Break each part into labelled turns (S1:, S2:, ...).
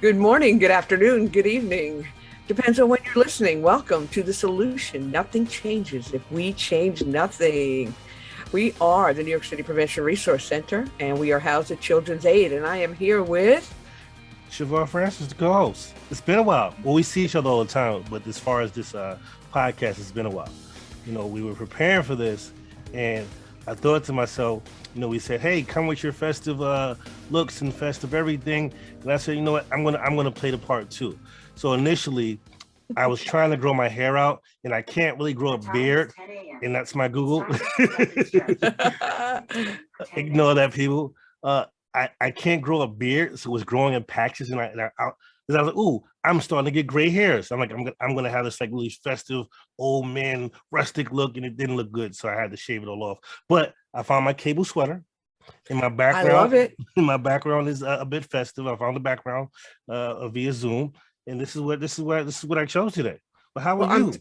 S1: Good morning, good afternoon, good evening. Depends on when you're listening. Welcome to The Solution. Nothing changes if we change nothing. We are the New York City Prevention Resource Center, and we are housed at Children's Aid. And I am here with
S2: Chevar Francis, the co-host. It's been a while. Well, we see each other all the time, but as far as this podcast, it's been a while. We were preparing for this, and I thought to myself, we said, "Hey, come with your festive looks and festive everything." And I said, "You know what? I'm gonna play the part too." So initially, I was trying to grow my hair out, and I can't really grow a beard, and that's my Google. Ignore that, people. I can't grow a beard, so it was growing in patches, and I was like, "Ooh, I'm starting to get gray hairs." I'm like, I'm gonna have this like really festive old man rustic look, and it didn't look good, so I had to shave it all off. But I found my cable sweater in my background.
S1: I love it.
S2: My background is a bit festive. I found the background via Zoom, and this is what I chose today. But how are you?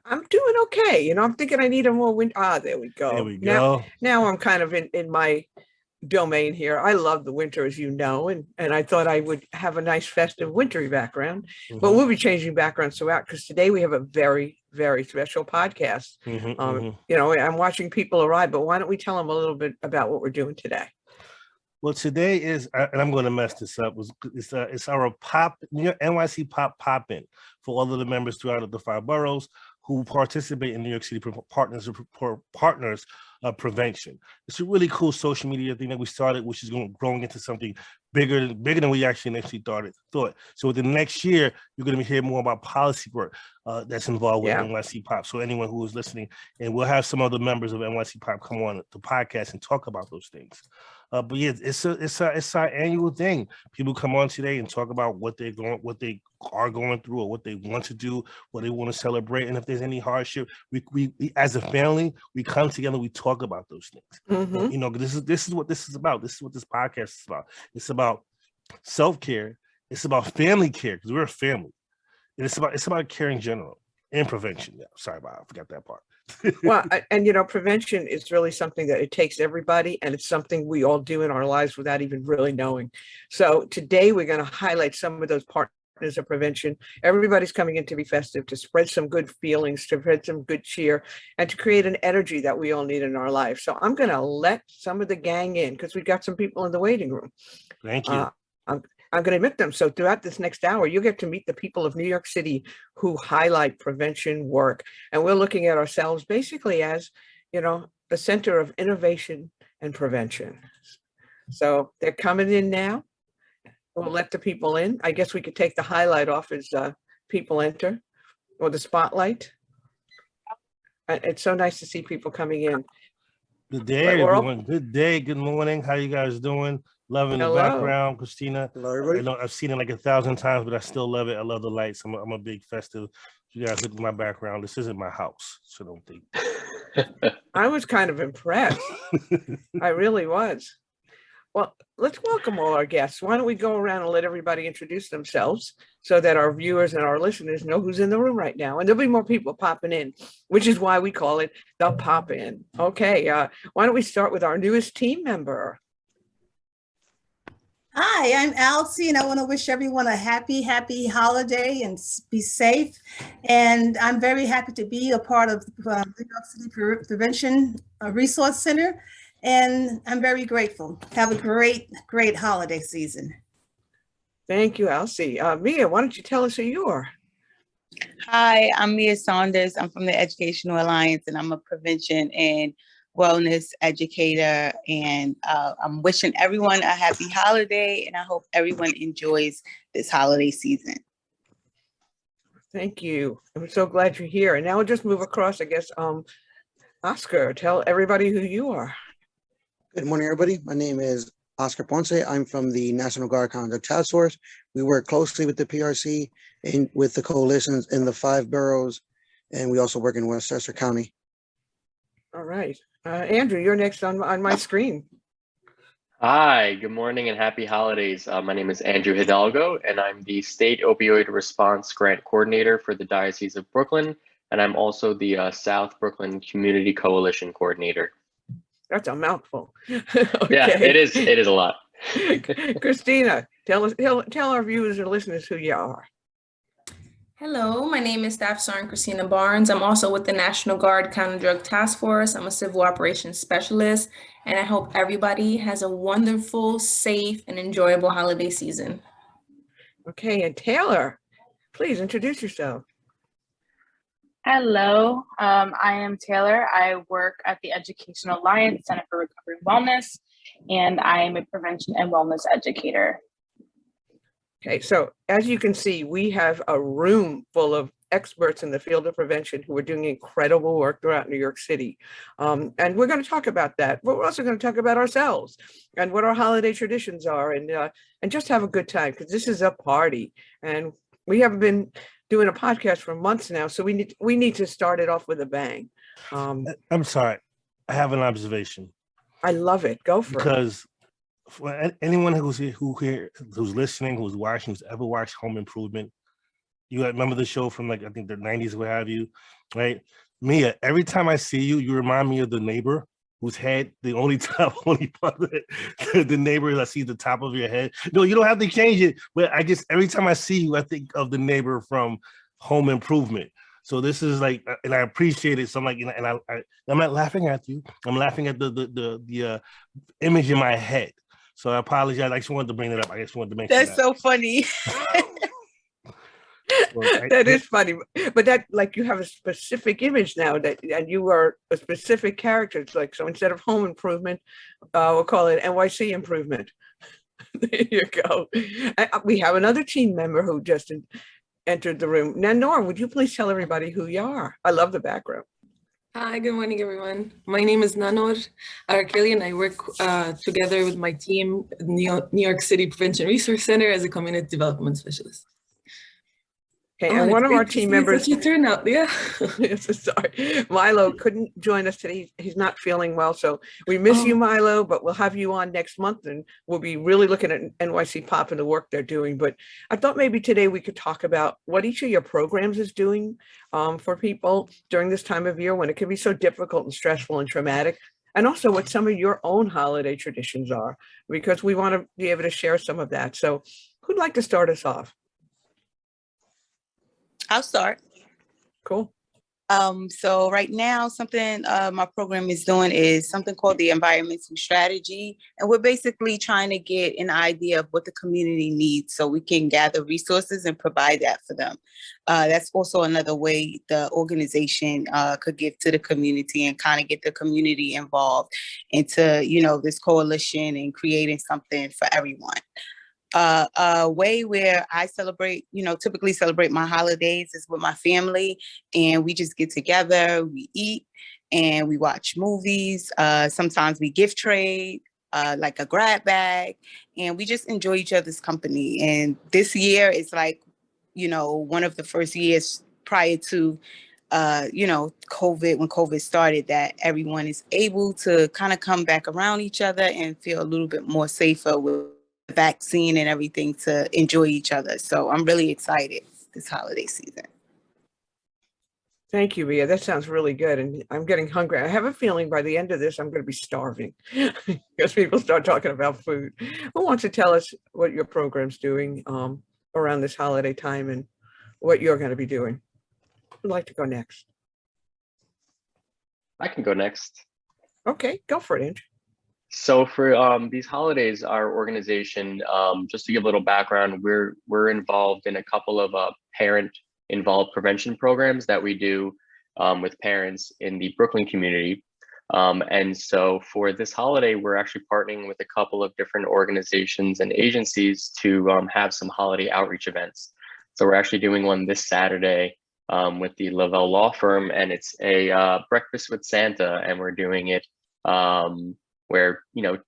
S1: I'm doing okay. I'm thinking I need a more wind. There we go.
S2: There we go.
S1: Now I'm kind of in my domain here. I love the winter, as you know, and I thought I would have a nice festive wintry background, but we'll be changing backgrounds throughout because today we have a very, very special podcast. I'm watching people arrive, but why don't we tell them a little bit about what we're doing today?
S2: Well, today is, and I'm going to mess this up. It's our NYC pop-in for all of the members throughout the 5 boroughs who participate in New York City Partners Prevention. It's a really cool social media thing that we started, which is growing into something bigger than we actually initially thought. So within the next year, you're going to hear more about policy work that's involved with NYC Pop. So anyone who is listening, and we'll have some other members of NYC Pop come on the podcast and talk about those things. But yeah, it's our annual thing. People come on today and talk about what they are going through, or what they want to do, what they want to celebrate, and if there's any hardship, we as a family, we come together, we talk about those things. This is what this is about. This is what this podcast is about. It's about self-care. It's about family care, because we're a family, and it's about care in general and prevention. Yeah, sorry about I forgot that part.
S1: Well, and prevention is really something that it takes everybody, and it's something we all do in our lives without even really knowing. So today we're going to highlight some of those partners of prevention. Everybody's coming in to be festive, to spread some good feelings, to spread some good cheer, and to create an energy that we all need in our life. So I'm going to let some of the gang in because we've got some people in the waiting room.
S2: Thank you.
S1: I'm going to admit them. So throughout this next hour, you'll get to meet the people of New York City who highlight prevention work. And we're looking at ourselves basically as, the center of innovation and prevention. So they're coming in now. We'll let the people in. I guess we could take the highlight off as people enter, or the spotlight. It's so nice to see people coming in.
S2: Good day, everyone. Good day. Good morning. How you guys doing? Loving the background, Christina.
S3: Hello, everybody.
S2: I've seen it like 1,000 times, but I still love it. I love the lights. I'm a big festive. You guys look at my background. This isn't my house, so don't think.
S1: I was kind of impressed. I really was. Well, let's welcome all our guests. Why don't we go around and let everybody introduce themselves so that our viewers and our listeners know who's in the room right now. And there'll be more people popping in, which is why we call it the Pop-In. Okay, why don't we start with our newest team member?
S4: Hi, I'm Elsie, and I want to wish everyone a happy holiday and be safe. And I'm very happy to be a part of the New York City Prevention Resource Center. And I'm very grateful. Have a great holiday season.
S1: Thank you, Elsie. Mia, why don't you tell us who you are?
S5: Hi, I'm Mia Saunders. I'm from the Educational Alliance, and I'm a prevention and wellness educator. And I'm wishing everyone a happy holiday, and I hope everyone enjoys this holiday season.
S1: Thank you. I'm so glad you're here. And now we'll just move across, I guess. Oscar, tell everybody who you are.
S3: Good morning, everybody. My name is Oscar Ponce. I'm from the National Guard Conduct Task Force. We work closely with the PRC and with the coalitions in the 5 boroughs, and we also work in Westchester County.
S1: All right. Andrew, you're next on my screen.
S6: Hi, good morning and happy holidays. My name is Andrew Hidalgo, and I'm the State Opioid Response Grant Coordinator for the Diocese of Brooklyn, and I'm also the South Brooklyn Community Coalition Coordinator.
S1: That's a mouthful.
S6: Okay. Yeah, it is a lot.
S1: Christina, Tell our viewers and listeners who you are.
S7: Hello, my name is Staff Sergeant Christina Barnes. I'm also with the National Guard Counter Drug Task Force. I'm a Civil Operations Specialist, and I hope everybody has a wonderful, safe, and enjoyable holiday season.
S1: Okay, and Taylor, please introduce yourself.
S8: Hello, I am Taylor. I work at the Educational Alliance Center for Recovery and Wellness, and I am a prevention and wellness educator.
S1: Okay, so as you can see, we have a room full of experts in the field of prevention who are doing incredible work throughout New York City. And we're going to talk about that, but we're also going to talk about ourselves and what our holiday traditions are, and just have a good time, because this is a party. And we haven't been doing a podcast for months now, so we need to start it off with a bang.
S2: I'm sorry, I have an observation.
S1: I love it. Go for it.
S2: Because for anyone who's who's listening, who's watching, who's ever watched Home Improvement, you remember the show from, like, I think the 90s, what have you, right? Mia, every time I see you, you remind me of the neighbor whose head, the only part of it, the neighbor, I see the top of your head. No, you don't have to change it, but I just, every time I see you, I think of the neighbor from Home Improvement. So this is like, and I appreciate it. So I'm like, and I'm not laughing at you. I'm laughing at the image in my head. So I apologize. I just wanted to bring it up. I just wanted to mention that.
S5: That's so funny.
S1: That is funny, but that, like, you have a specific image now, and you are a specific character. It's like, so instead of Home Improvement, we'll call it NYC Improvement. There you go. We have another team member who just entered the room. Now, Nora, would you please tell everybody who you are? I love the background.
S9: Hi, good morning, everyone. My name is Nanor Arakeli, and I work together with my team at New York City Prevention Resource Center as a community development specialist.
S1: Okay, and one of our team members,
S9: such a turnout, yeah.
S1: Sorry, Milo couldn't join us today. He's not feeling well, so we miss you, Milo, but we'll have you on next month, and we'll be really looking at NYC Pop and the work they're doing. But I thought maybe today we could talk about what each of your programs is doing for people during this time of year when it can be so difficult and stressful and traumatic, and also what some of your own holiday traditions are, because we want to be able to share some of that. So who'd like to start us off?
S5: I'll start.
S1: Cool.
S5: So right now, something my program is doing is something called the environmental strategy. And we're basically trying to get an idea of what the community needs so we can gather resources and provide that for them. That's also another way the organization could give to the community and kind of get the community involved into, this coalition and creating something for everyone. A way where I celebrate, typically celebrate my holidays is with my family, and we just get together, we eat, and we watch movies. Sometimes we gift trade, like a grab bag, and we just enjoy each other's company. And this year is like, one of the first years prior to, COVID, when COVID started, that everyone is able to kind of come back around each other and feel a little bit more safer with the vaccine and everything to enjoy each other. So I'm really excited this holiday season.
S1: Thank you, Mia. That sounds really good. And I'm getting hungry. I have a feeling by the end of this, I'm going to be starving because people start talking about food. Who wants to tell us what your program's doing around this holiday time and what you're going to be doing? Who'd like to go next?
S6: I can go next.
S1: Okay, go for it, Andrew.
S6: So for these holidays, our organization, just to give a little background, we're involved in a couple of parent-involved prevention programs that we do with parents in the Brooklyn community. And so for this holiday, we're actually partnering with a couple of different organizations and agencies to have some holiday outreach events. So we're actually doing one this Saturday with the Lavelle Law Firm, and it's a breakfast with Santa, and we're doing it where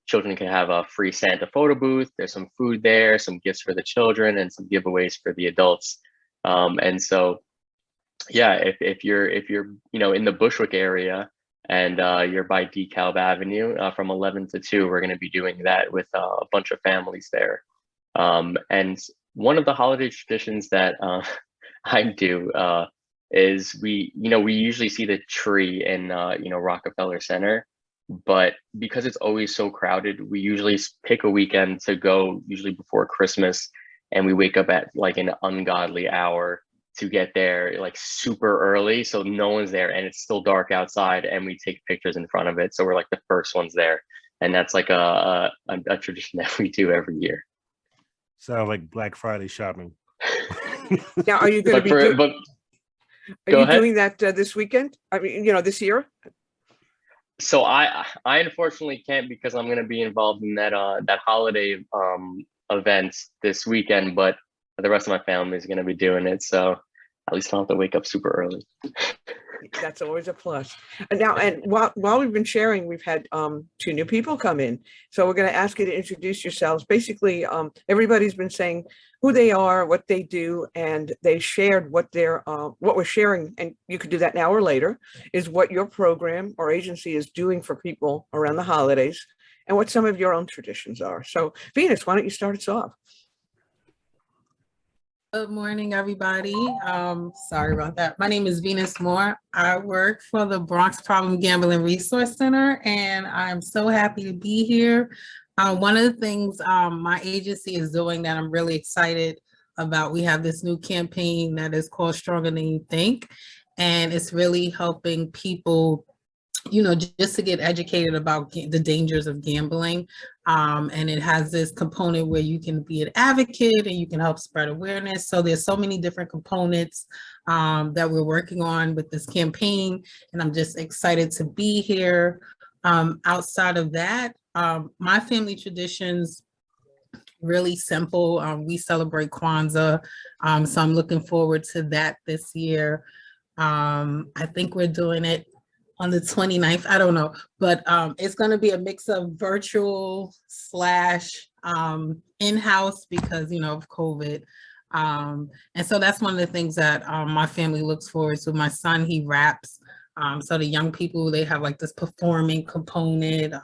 S6: children can have a free Santa photo booth. There's some food there, some gifts for the children, and some giveaways for the adults. And so, yeah, if you're in the Bushwick area and you're by DeKalb Avenue from 11 to 2, we're going to be doing that with a bunch of families there. And one of the holiday traditions that I do is we usually see the tree in Rockefeller Center. But because it's always so crowded, we usually pick a weekend to go, usually before Christmas, and we wake up at like an ungodly hour to get there like super early, so no one's there and it's still dark outside, and we take pictures in front of it, so we're like the first ones there. And that's like a tradition that we do every year.
S2: Sounds like Black Friday shopping.
S1: Now, are you going to be doing that this weekend? I mean, this year?
S6: So I unfortunately can't, because I'm going to be involved in that holiday event this weekend, but the rest of my family is going to be doing it, so at least I don't have to wake up super early.
S1: That's always a plus. And now, and while we've been sharing, we've had 2 new people come in. So we're going to ask you to introduce yourselves. Basically, everybody's been saying who they are, what they do, and they shared what we're sharing. And you could do that now or later, is what your program or agency is doing for people around the holidays and what some of your own traditions are. So Venus, why don't you start us off?
S10: Good morning, everybody. Sorry about that. My name is Venus Moore. I work for the Bronx Problem Gambling Resource Center, and I'm so happy to be here. One of the things my agency is doing that I'm really excited about, we have this new campaign that is called Stronger Than You Think, and it's really helping people, just to get educated about the dangers of gambling. And it has this component where you can be an advocate and you can help spread awareness. So there's so many different components that we're working on with this campaign, and I'm just excited to be here. Outside of that, my family traditions, really simple. We celebrate Kwanzaa, so I'm looking forward to that this year. I think we're doing it on the 29th, I don't know, but it's going to be a mix of virtual / in-house because, of COVID. And so that's one of the things that my family looks forward to. My son, he raps. So the young people, they have like this performing component.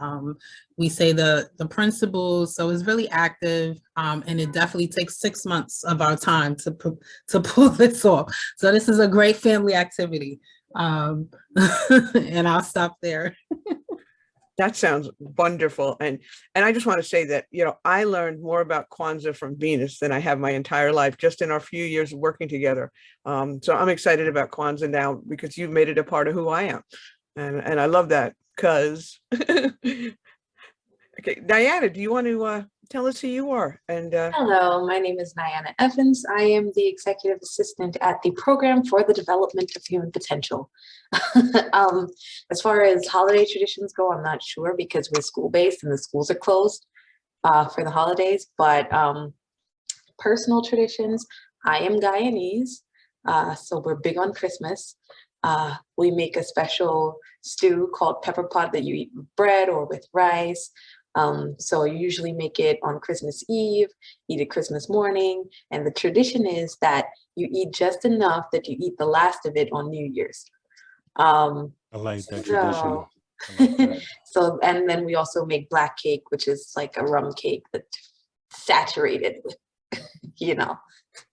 S10: We say the principles, so it's really active, and it definitely takes 6 months of our time to pull this off. So this is a great family activity. And I'll stop there.
S1: That sounds wonderful. And I just want to say that, I learned more about Kwanzaa from Venus than I have my entire life, just in our few years of working together. So I'm excited about Kwanzaa now because you've made it a part of who I am. And I love that because, okay, Niana, do you want to tell us who you are? And
S11: hello, my name is Niana Evans. I am the executive assistant at the Program for the Development of Human Potential. As far as holiday traditions go, I'm not sure because we're school-based and the schools are closed for the holidays, but personal traditions, I am Guyanese, so we're big on Christmas. We make a special stew called pepper pot that you eat with bread or with rice. So you usually make it on Christmas Eve, eat it Christmas morning, and the tradition is that you eat just enough that you eat the last of it on New Year's.
S2: I like that tradition. Like that.
S11: So, and then we also make black cake, which is like a rum cake that's saturated with,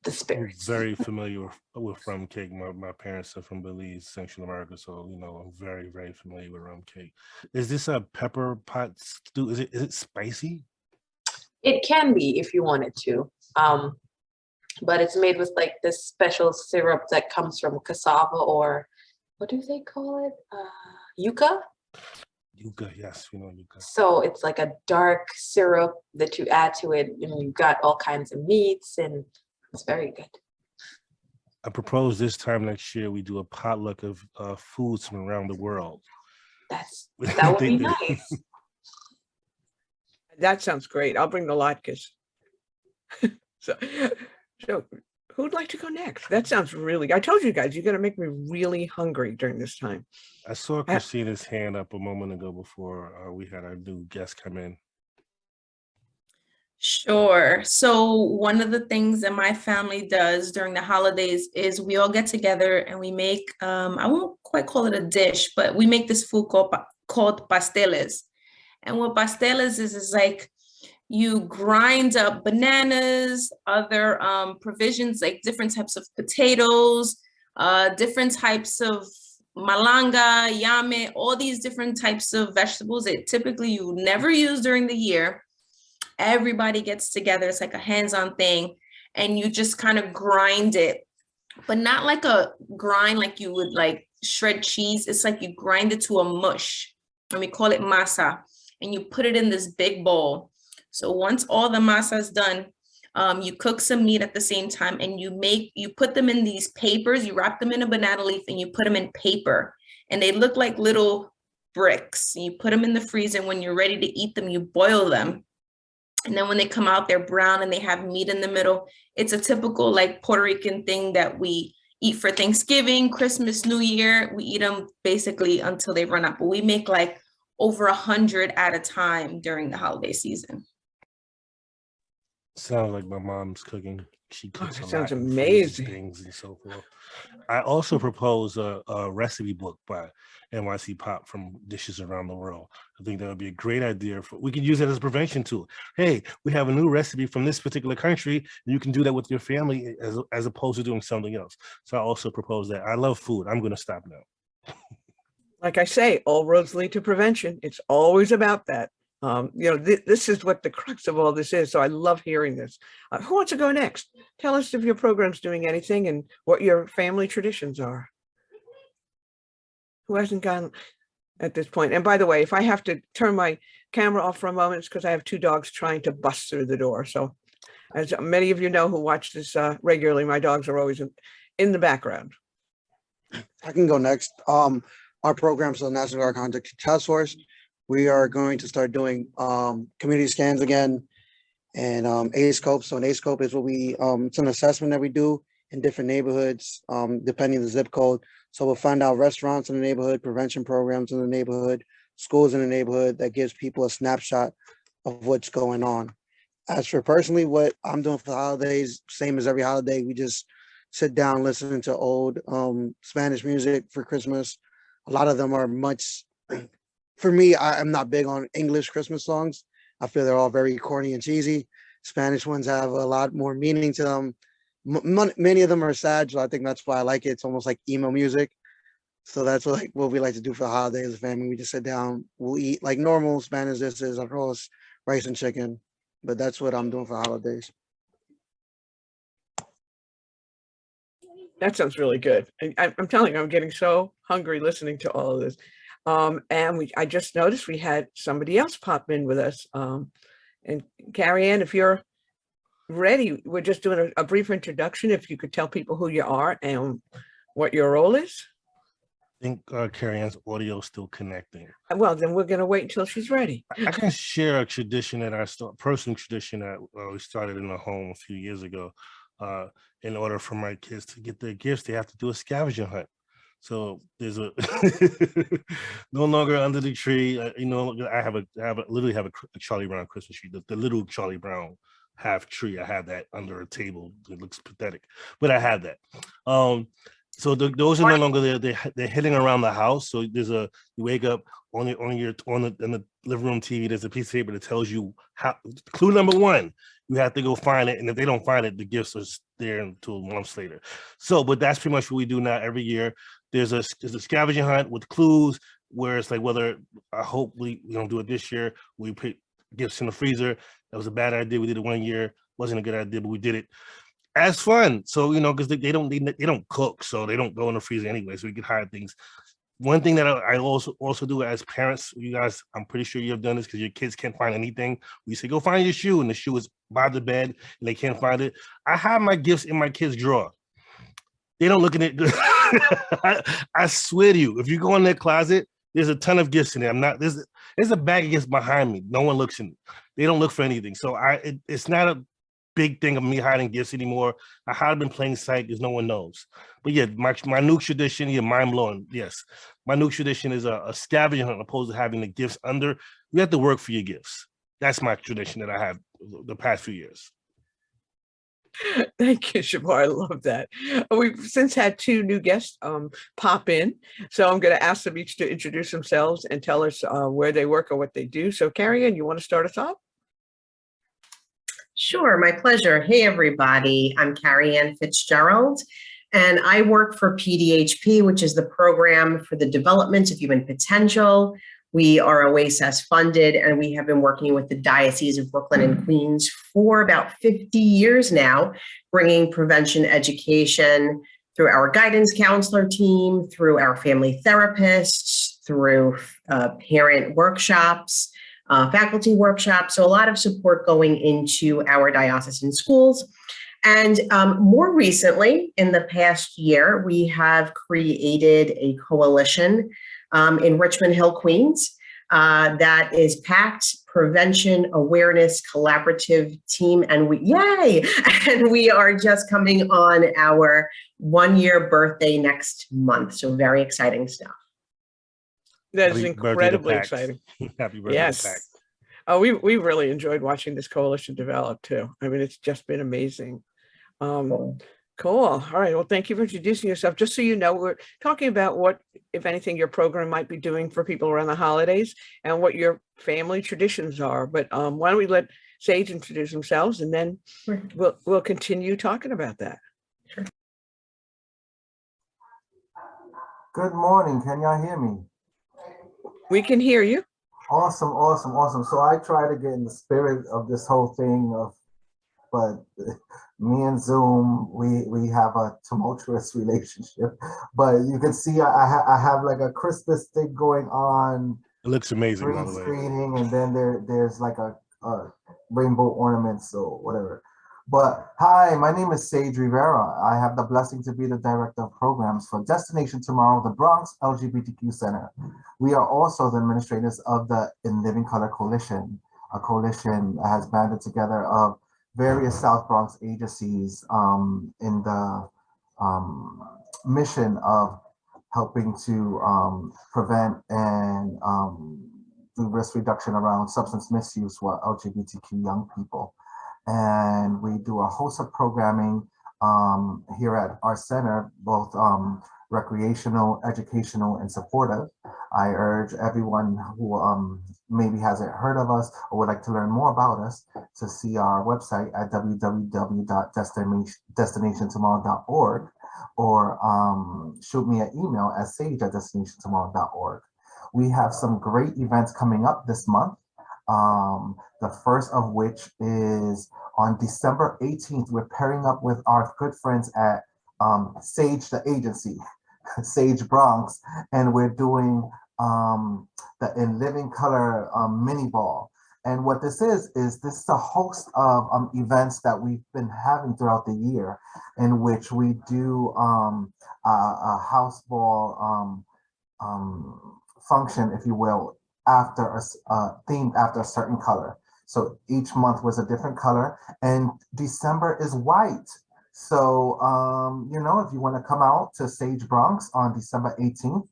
S11: the spirits.
S2: I'm very familiar with rum cake. My parents are from Belize, Central America, so I'm very, very familiar with rum cake. Is this a pepper pot stew? Is it spicy?
S11: It can be if you wanted to, but it's made with like this special syrup that comes from cassava, or what do they call it? Yucca.
S2: Yucca, yes, yucca.
S11: So it's like a dark syrup that you add to it, and you've got all kinds of meats, and it's very good.
S2: I propose this time next year we do a potluck of foods from around the world.
S11: That would be nice.
S1: That sounds great. I'll bring the latkes. So who'd like to go next? That sounds really, I told you guys, you're going to make me really hungry during this time.
S2: I saw Christina's hand up a moment ago before we had our new guest come in.
S7: Sure. So one of the things that my family does during the holidays is we all get together and we make, I won't quite call it a dish, but we make this food called pasteles. And what pasteles is like, you grind up bananas, other provisions, like different types of potatoes, different types of malanga, yame, all these different types of vegetables that typically you never use during the year. Everybody gets together. It's like a hands-on thing, and you just kind of grind it, but not like a grind like you would like shred cheese. It's like you grind it to a mush, and we call it masa, and you put it in this big bowl. So once all the masa is done, you cook some meat at the same time, and you put them in these papers, you wrap them in a banana leaf, and you put them in paper, and they look like little bricks. And you put them in the freezer, and when you're ready to eat them, you boil them. And then when they come out, they're brown and they have meat in the middle. It's a typical like Puerto Rican thing that we eat for Thanksgiving, Christmas, New Year. We eat them basically until they run out, but we make like over 100 at a time during the holiday season.
S2: Sounds like my mom's cooking. She cooks a lot.
S1: Sounds
S2: and freezes
S1: amazing.
S2: things and so forth. I also propose a recipe book by NYC Pop from dishes around the world. I think that would be a great idea. We can use it as a prevention tool. Hey, we have a new recipe from this particular country, and you can do that with your family as opposed to doing something else. So I also propose that. I love food. I'm going to stop now.
S1: Like I say, all roads lead to prevention. It's always about that. This is what the crux of all this is. So I love hearing this. Who wants to go next? Tell us if your program's doing anything and what your family traditions are. Who hasn't gone at this point? And by the way, if I have to turn my camera off for a moment, it's because I have 2 dogs trying to bust through the door. So as many of you know who watch this regularly, my dogs are always in the background.
S3: I can go next. Our programs, the National Guard Conduct Task Force, we are going to start doing community scans again and ASCOPE. So an ASCOPE is what it's an assessment that we do in different neighborhoods, depending on the zip code. So we'll find out restaurants in the neighborhood, prevention programs in the neighborhood, schools in the neighborhood. That gives people a snapshot of what's going on. As for personally, what I'm doing for the holidays, same as every holiday, we just sit down listening to old Spanish music for Christmas. A lot of them are much, for me, I'm not big on English Christmas songs. I feel they're all very corny and cheesy. Spanish ones have a lot more meaning to them. Many of them are sad, so I think that's why I like it. It's almost like emo music. So that's what we like to do for the holiday as a family. We just sit down, we'll eat like normal Spanish dishes, arroz, rice and chicken. But that's what I'm doing for holidays.
S1: That sounds really good. I'm telling you, I'm getting so hungry listening to all of this. I just noticed we had somebody else pop in with us. And Carrie Ann, if you're ready, we're just doing a brief introduction. If you could tell people who you are and what your role is.
S2: I think Carrie Ann's audio is still connecting.
S1: Well, then we're going to wait until she's ready.
S2: I can share a tradition that personal tradition that we started in the home a few years ago. In order for my kids to get their gifts, they have to do a scavenger hunt. So there's a no longer under the tree. I literally have a Charlie Brown Christmas tree, the little Charlie Brown half tree. I have that under a table. It looks pathetic, but I have that. So those are no longer there. They're hitting around the house. So you wake up in the living room TV. There's a piece of paper that tells you how. Clue number 1, you have to go find it, and if they don't find it, the gifts are there until months later. So, but that's pretty much what we do now. Every year, there's a scavenger hunt with clues where it's like whether I hope we don't do it this year. We put gifts in the freezer. That was a bad idea. We did it one year. Wasn't a good idea, but we did it. As fun, so because they don't cook, so they don't go in the freezer anyway. So we can hide things. One thing that I also do as parents, you guys, I'm pretty sure you have done this because your kids can't find anything. We say go find your shoe, and the shoe is by the bed, and they can't find it. I have my gifts in my kids' drawer. They don't look in it. I swear to you, if you go in their closet, there's a ton of gifts in there. There's a bag of gifts behind me. No one looks in it. They don't look for anything. So it's not a big thing of me hiding gifts anymore. I hide them in plain sight because no one knows. But yeah, my new tradition, you're mind blowing. Yes, my new tradition is a scavenger hunt opposed to having the gifts under. You have to work for your gifts. That's my tradition that I have the past few years.
S1: Thank you, Chevar. I love that. We've since had 2 new guests pop in. So I'm going to ask them each to introduce themselves and tell us where they work or what they do. So Carrie Ann, you want to start us off?
S12: Sure, my pleasure. Hey, everybody. I'm Carrie Ann Fitzgerald. And I work for PDHP, which is the Program for the Development of Human Potential. We are OASIS funded, and we have been working with the Diocese of Brooklyn and Queens for about 50 years now, bringing prevention education through our guidance counselor team, through our family therapists, through parent workshops, faculty workshops. So a lot of support going into our diocesan schools. And more recently, in the past year, we have created a coalition in Richmond Hill, Queens, that is PACT Prevention Awareness Collaborative Team. And yay! And we are just coming on our 1-year birthday next month. So very exciting stuff.
S1: That is incredibly exciting.
S2: Happy birthday,
S1: yes.
S2: PACT.
S1: Oh, we really enjoyed watching this coalition develop too. I mean, it's just been amazing. Cool. All right. Well, thank you for introducing yourself. Just so you know, we're talking about what, if anything, your program might be doing for people around the holidays and what your family traditions are. But why don't we let Sage introduce themselves, and then we'll continue talking about that. Sure.
S13: Good morning. Can y'all hear me?
S1: We can hear you.
S13: Awesome, awesome, awesome. So I try to get in the spirit of this whole thing but me and Zoom, we have a tumultuous relationship. But you can see I have like a Christmas thing going on.
S2: It looks amazing, by the way.
S13: Screening, and then there's like a rainbow ornaments or whatever. But hi, my name is Sage Rivera. I have the blessing to be the director of programs for Destination Tomorrow, the Bronx LGBTQ Center. We are also the administrators of the In Living Color Coalition, a coalition that has banded together of various South Bronx agencies in the mission of helping to prevent and do risk reduction around substance misuse for LGBTQ young people. And we do a host of programming here at our center, both recreational, educational, and supportive. I urge everyone who maybe hasn't heard of us or would like to learn more about us to see our website at www.destinationtomorrow.org or shoot me an email at sage@destinationtomorrow.org. We have some great events coming up this month. The first of which is on December 18th. We're pairing up with our good friends at Sage, the agency, Sage Bronx, and we're doing the In Living Color mini ball. And what this is this is a host of events that we've been having throughout the year, in which we do a house ball function, if you will, after themed after a certain color. So each month was a different color, and December is white. So, you know, if you want to come out to Sage Bronx on December 18th,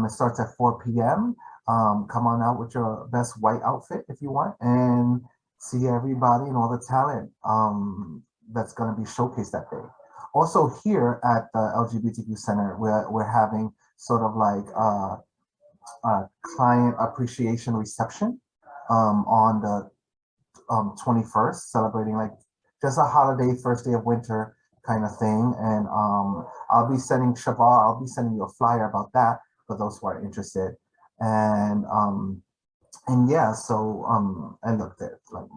S13: it starts at 4 p.m. Come on out with your best white outfit if you want, and see everybody and all the talent that's going to be showcased that day. Also here at the LGBTQ Center, we're having sort of like a client appreciation reception on the 21st, celebrating like just a holiday, first day of winter kind of thing. And I'll be sending Chevar, I'll be sending you a flyer about that for those who are interested. And yeah, so and look, there, like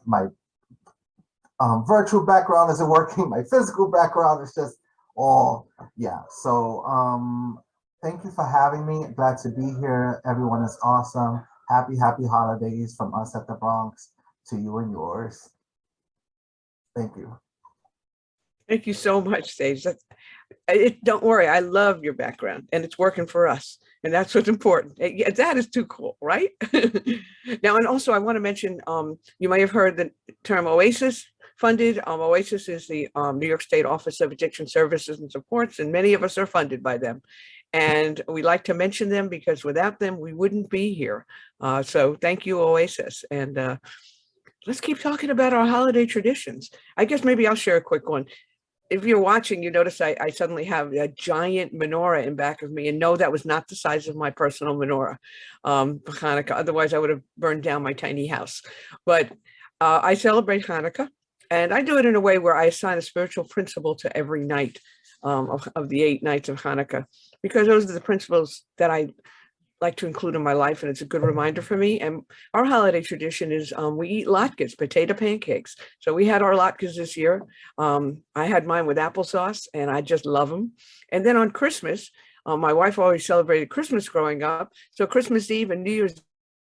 S13: my virtual background isn't working, my physical background is just all, yeah. So thank you for having me. Glad to be here. Everyone is awesome. Happy holidays from us at the Bronx to you and yours. Thank you.
S1: Thank you so much, Sage. Don't worry, I love your background and it's working for us. And that's what's important. That is too cool, right? Now, and also I want to mention, you may have heard the term OASIS funded. OASIS is the New York State Office of Addiction Services and Supports, and many of us are funded by them. And we like to mention them because without them, we wouldn't be here. So thank you, OASIS. And let's keep talking about our holiday traditions. I guess maybe I'll share a quick one. If you're watching, you notice I suddenly have a giant menorah in back of me, and no, that was not the size of my personal menorah for Hanukkah. Otherwise, I would have burned down my tiny house. But I celebrate Hanukkah And I do it in a way where I assign a spiritual principle to every night of the 8 nights of Hanukkah, because those are the principles that I like to include in my life, and it's a good reminder for me. And our holiday tradition is we eat latkes, potato pancakes. So we had our latkes this year. I had mine with applesauce, and I just love them. And then on Christmas, my wife always celebrated Christmas growing up. So Christmas Eve and New Year's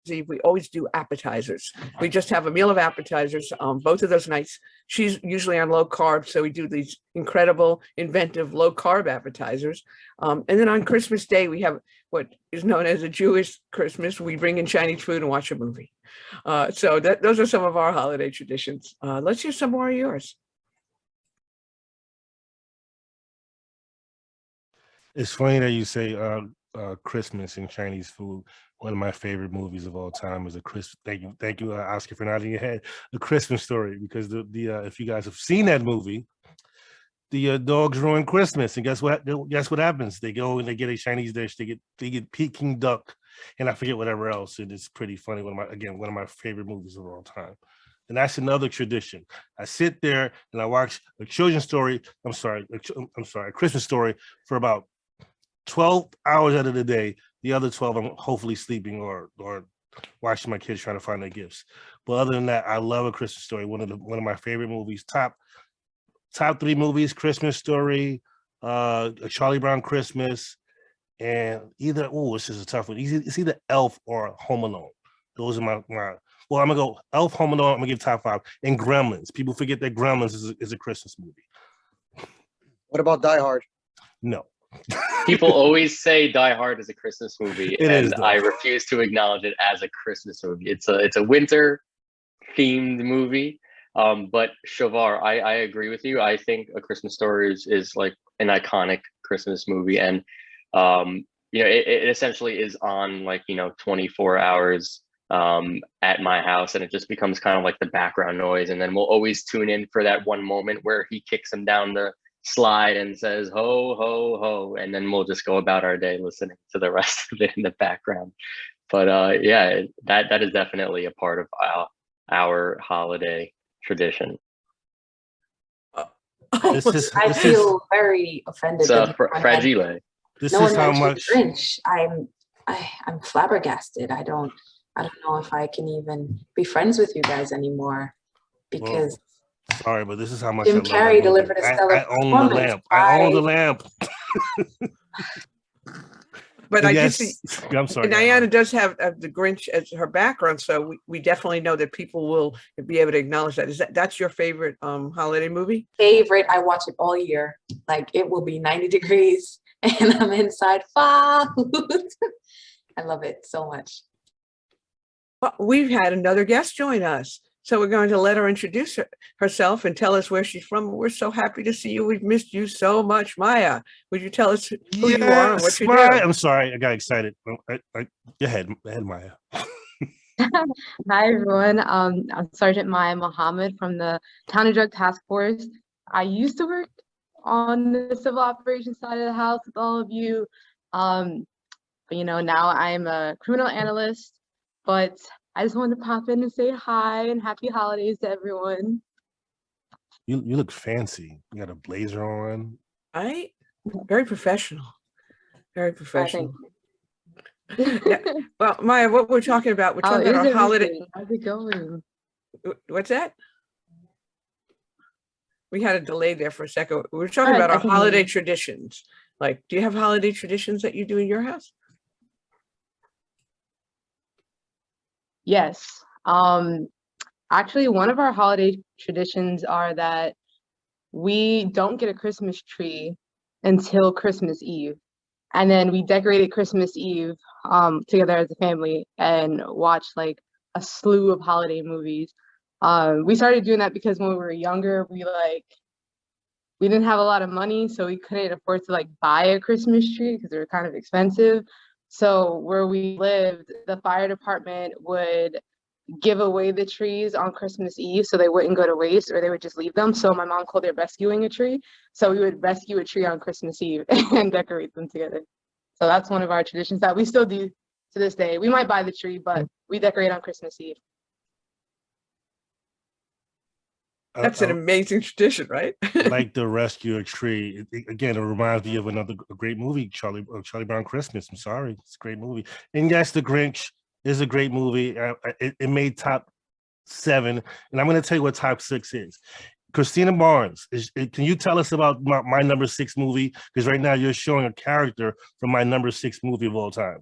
S1: Eve, we always do appetizers. We just have a meal of appetizers both of those nights. She's usually on low carb, so we do these incredible, inventive low carb appetizers. And then on Christmas Day, we have what is known as a Jewish Christmas. We bring in Chinese food and watch a movie. So those are some of our holiday traditions. Let's hear some more of yours.
S2: It's funny that you say Christmas and Chinese food. One of my favorite movies of all time is thank you, Oscar, for nodding your head. The Christmas Story, because the if you guys have seen that movie, the dogs ruin Christmas, and guess what? Guess what happens? They go and they get a Chinese dish. They get Peking duck, and I forget whatever else. And it's pretty funny. One of my favorite movies of all time. And that's another tradition. I sit there and I watch a children's story. A Christmas Story for about 12 hours out of the day. The other 12, I'm hopefully sleeping or watching my kids trying to find their gifts. But other than that, I love A Christmas Story. One of my favorite movies. Top 3 movies: Christmas Story, A Charlie Brown Christmas, and this is a tough one. It's either Elf or Home Alone. Those are my. Well, I'm gonna go Elf, Home Alone. I'm gonna give top 5, and Gremlins. People forget that Gremlins is a Christmas movie.
S3: What about Die Hard?
S2: No.
S6: People always say Die Hard is a Christmas movie,
S2: and
S6: I refuse to acknowledge it as a Christmas movie. It's a winter themed movie. But Chevar, I agree with you. I think A Christmas Story is like an iconic Christmas movie, and it essentially is on 24 hours at my house, and it just becomes kind of like the background noise. And then we'll always tune in for that one moment where he kicks him down the slide and says ho ho ho, and then we'll just go about our day listening to the rest of it in the background. But that is definitely a part of our holiday tradition.
S11: I feel very offended.
S6: It's fragile.
S2: This
S11: no
S2: is
S11: one
S2: how
S11: mentioned
S2: much
S11: Grinch. I'm flabbergasted. I don't know if I can even be friends with you guys anymore, because
S2: sorry, but this is how much
S11: Jim Carrey delivered a stellar performance.
S2: I own the lamp.
S1: But I
S2: yes,
S1: just,
S2: I'm sorry.
S1: Niana does have the Grinch as her background, so we definitely know that people will be able to acknowledge that. That's your favorite holiday movie?
S11: Favorite. I watch it all year. Like, it will be 90 degrees and I'm inside food. I love it so much.
S1: Well, we've had another guest join us. So we're going to let her introduce herself and tell us where she's from. We're so happy to see you. We've missed you so much. Maya, would you tell us who you are and what you do?
S2: I'm sorry, I got excited. Go ahead, Maya.
S14: Hi, everyone. I'm Sergeant Maya Mohammed from the Counter Drug Task Force. I used to work on the civil operations side of the house with all of you. But, now I'm a criminal analyst, but I just wanted to pop in and say hi and happy holidays to everyone.
S2: You look fancy. You got a blazer on.
S1: Very professional. Very professional. Yeah. Well, Maya, what we're talking about, we're talking about our holiday.
S14: How's it going?
S1: What's that? We had a delay there for a second. We were talking about our holiday traditions. Like, do you have holiday traditions that you do in your house?
S14: Yes. Actually, one of our holiday traditions are that we don't get a Christmas tree until Christmas Eve. And then we decorated Christmas Eve together as a family and watched like a slew of holiday movies. We started doing that because when we were younger, we didn't have a lot of money, so we couldn't afford to buy a Christmas tree because they were kind of expensive. So where we lived, the fire department would give away the trees on Christmas Eve so they wouldn't go to waste, or they would just leave them. So my mom called it rescuing a tree. So we would rescue a tree on Christmas Eve and decorate them together. So that's one of our traditions that we still do to this day. We might buy the tree, but we decorate on Christmas Eve.
S1: That's an amazing tradition, right?
S2: Like to rescue a tree. Again, it reminds me of another great movie, Charlie Brown Christmas. I'm sorry, it's a great movie. And yes, The Grinch is a great movie. It made top 7, and I'm going to tell you what top 6 is. Christina Barnes, can you tell us about my number 6 movie? Because right now you're showing a character from my number 6 movie of all time.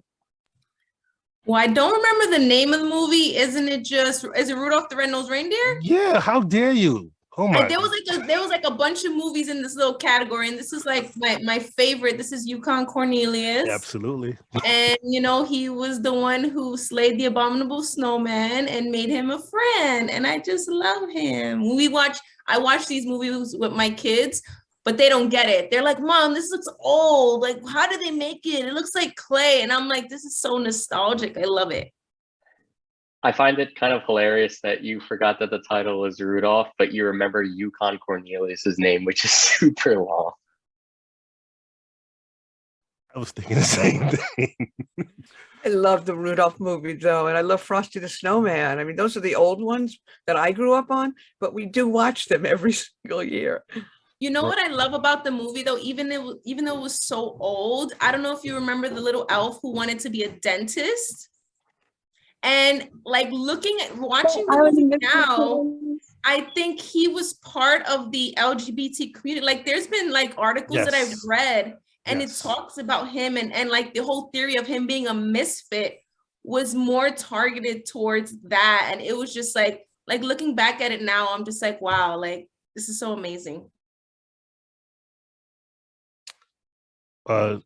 S7: Well, I don't remember the name of the movie. Is it Rudolph the Red-Nosed Reindeer?
S2: Yeah, how dare you? Oh my!
S7: There was like a bunch of movies in this little category, and this is like my favorite. This is Yukon Cornelius.
S2: Absolutely.
S7: And he was the one who slayed the abominable snowman and made him a friend, and I just love him. I watch these movies with my kids, but they don't get it. They're like, Mom, this looks old. Like, how did they make it? It looks like clay. And I'm like, this is so nostalgic. I love it.
S6: I find it kind of hilarious that you forgot that the title is Rudolph, but you remember Yukon Cornelius's name, which is super long.
S2: I was thinking the same thing.
S1: I love the Rudolph movies, though, and I love Frosty the Snowman. I mean, those are the old ones that I grew up on, but we do watch them every single year.
S7: You know what I love about the movie, though, even though it was so old, I don't know if you remember the little elf who wanted to be a dentist. And like watching the movie now, I think he was part of the LGBT community. Like there's been like articles that I've read, and it talks about him and like the whole theory of him being a misfit was more targeted towards that. And it was just like looking back at it now, I'm just like, wow, like this is so amazing.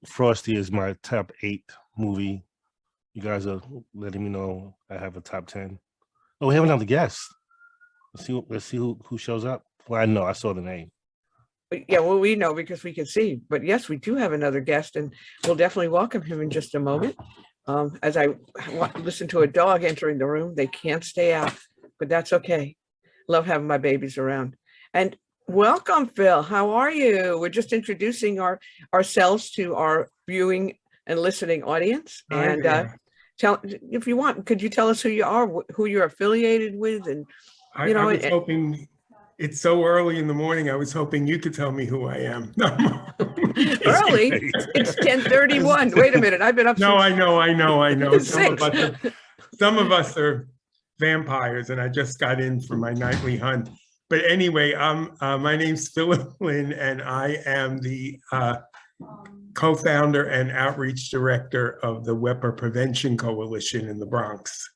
S2: Frosty is my top 8 movie. You guys are letting me know I have a top 10. Oh, we have another guest. Let's see who shows up. Well, I know, I saw the name.
S1: Yeah, well, we know because we can see. But yes, we do have another guest, and we'll definitely welcome him in just a moment. As I listen to a dog entering the room, they can't stay out, but that's okay. Love having my babies around. And welcome, Phil. How are you? We're just introducing ourselves to our viewing and listening audience. And if you want, could you tell us who you are, who you're affiliated with? And
S15: I was hoping, it's so early in the morning, I was hoping you could tell me who I am.
S1: Early? It's 10:31. Wait a minute, I've been up
S15: No,
S1: since
S15: I know.
S1: Six.
S15: Some of us are vampires, and I just got in for my nightly hunt. But anyway, my name's Philip Lynn, and I am the co-founder and outreach director of the WEPA Prevention Coalition in the Bronx.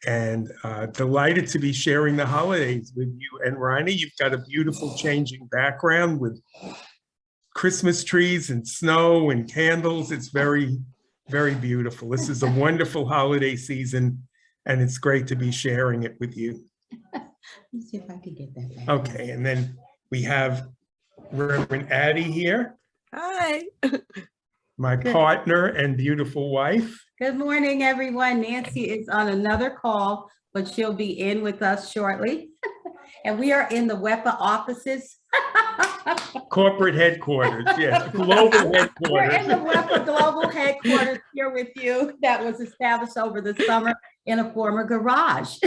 S15: And delighted to be sharing the holidays with you and Ronni. You've got a beautiful changing background with Christmas trees and snow and candles. It's very, very beautiful. This is a wonderful holiday season, and it's great to be sharing it with you.
S16: Let me see if I can get that back.
S15: Okay, and then we have Reverend Addie here.
S1: Hi.
S15: My partner and beautiful wife.
S16: Good morning, everyone. Nancy is on another call, but she'll be in with us shortly. And we are in the WEPA offices.
S15: Corporate headquarters, yes, global headquarters.
S16: We're in the WEPA global headquarters here with you that was established over the summer in a former garage.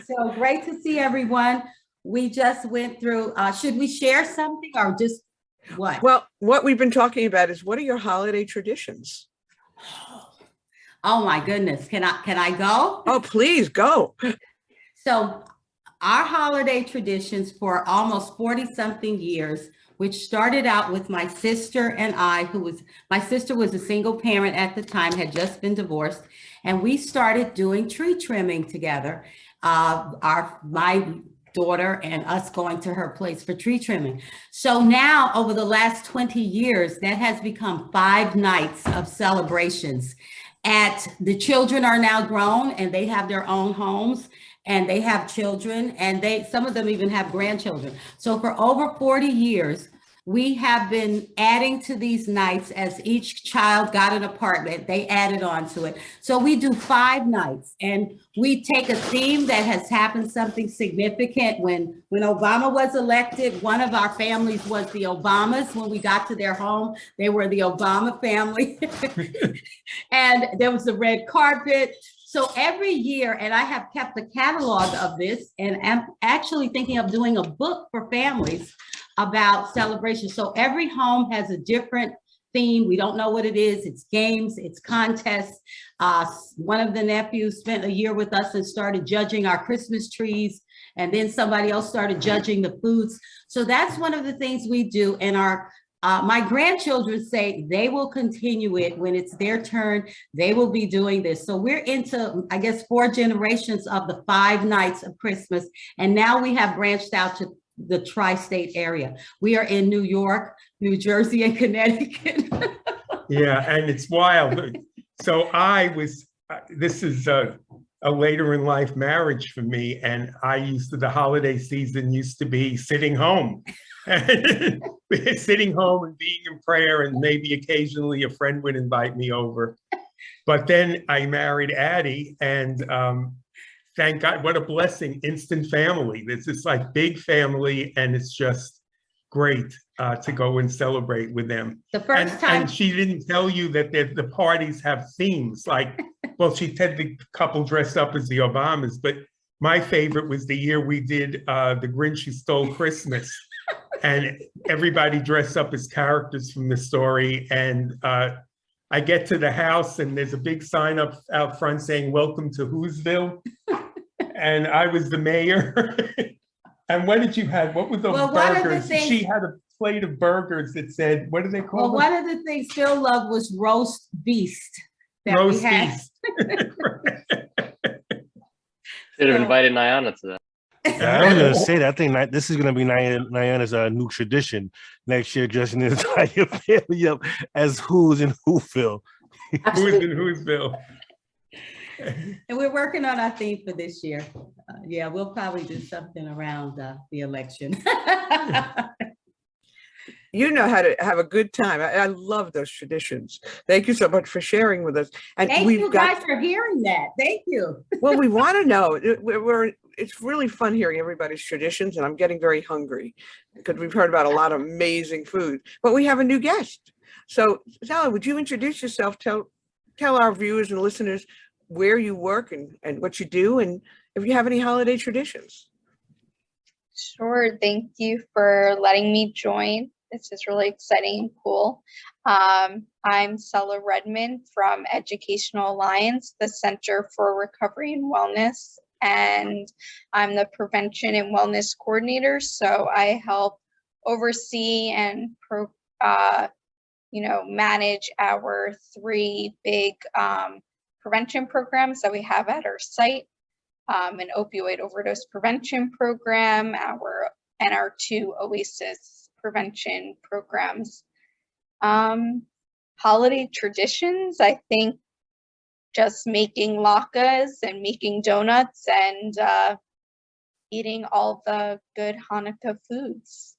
S16: So great to see everyone. We just went through, should we share something or just what?
S1: Well, what we've been talking about is, what are your holiday traditions?
S16: Oh my goodness, can I go?
S1: Oh, please go.
S16: So our holiday traditions for almost 40-something years, which started out with my sister and I, my sister was a single parent at the time, had just been divorced, and we started doing tree trimming together. My daughter and us going to her place for tree trimming. So now over the last 20 years, that has become 5 nights of celebrations. The children are now grown and they have their own homes and they have children, and some of them even have grandchildren. So for over 40 years, we have been adding to these nights as each child got an apartment, they added on to it. So we do 5 nights, and we take a theme that has happened something significant. When Obama was elected, one of our families was the Obamas. When we got to their home, they were the Obama family. And there was the red carpet. So every year, and I have kept a catalog of this, and I'm actually thinking of doing a book for families about celebrations. So every home has a different theme. We don't know what it is. It's games, it's contests. One of the nephews spent a year with us and started judging our Christmas trees. And then somebody else started judging the foods. So that's one of the things we do. And my grandchildren say they will continue it when it's their turn. They will be doing this. So we're into, I guess, 4 generations of the 5 nights of Christmas. And now we have branched out to the tri-state area. We are in New York, New Jersey, and Connecticut.
S15: Yeah, and it's wild. So this is a later in life marriage for me, and the holiday season used to be sitting home. Sitting home and being in prayer, and maybe occasionally a friend would invite me over. But then I married Addie, and thank God, what a blessing, instant family. This is like big family, and it's just great to go and celebrate with them.
S16: The first time.
S15: And she didn't tell you that the parties have themes, like, well, she had the couple dressed up as the Obamas, but my favorite was the year we did The Grinch Who Stole Christmas. And everybody dressed up as characters from the story. And I get to the house and there's a big sign up out front saying, "Welcome to Whoville." And I was the mayor. And what did you have? What were those burgers? She had a plate of burgers that said, what do they call them?
S16: Well, one of the things Phil loved was roast beast.
S15: Roast beast.
S6: Should have invited Niana to that.
S2: Yeah, I was going to say that. I think this is going to be Niana's new tradition next year, dressing the entire family up as Who's in Whoville.
S15: Who's in Whoville.
S16: And we're working on our theme for this year. Yeah, we'll probably do something around the election.
S1: You know how to have a good time. I love those traditions. Thank you so much for sharing with us. And
S16: thank you guys for hearing that. Thank you.
S1: Well, we want to know. It's really fun hearing everybody's traditions, and I'm getting very hungry because we've heard about a lot of amazing food. But we have a new guest. So, Sally, would you introduce yourself? Tell our viewers and listeners where you work and what you do, and if you have any holiday traditions.
S17: Sure. Thank you for letting me join. This is really exciting and cool. I'm Stella Redmond from Educational Alliance, the Center for Recovery and Wellness, and I'm the Prevention and Wellness Coordinator. So I help oversee and manage our 3 big prevention programs that we have at our site, an opioid overdose prevention program, and our 2 OASIS prevention programs. Holiday traditions, I think just making latkes and making donuts and eating all the good Hanukkah foods.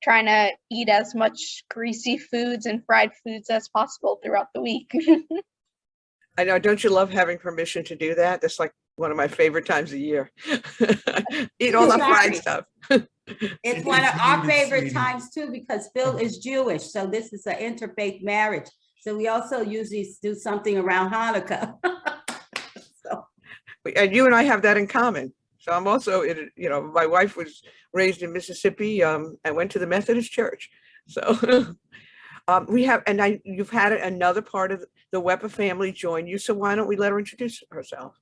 S17: Trying to eat as much greasy foods and fried foods as possible throughout the week.
S1: I know, don't you love having permission to do that? That's like one of my favorite times of year. Eat all the fried stuff.
S16: It's one of our favorite times too, because Phil is Jewish. So this is an interfaith marriage. So we also usually do something around Hanukkah.
S1: And you and I have that in common. So I'm also, my wife was raised in Mississippi. I went to the Methodist Church. So you've had another part of the Wepa family join you. So why don't we let her introduce herself?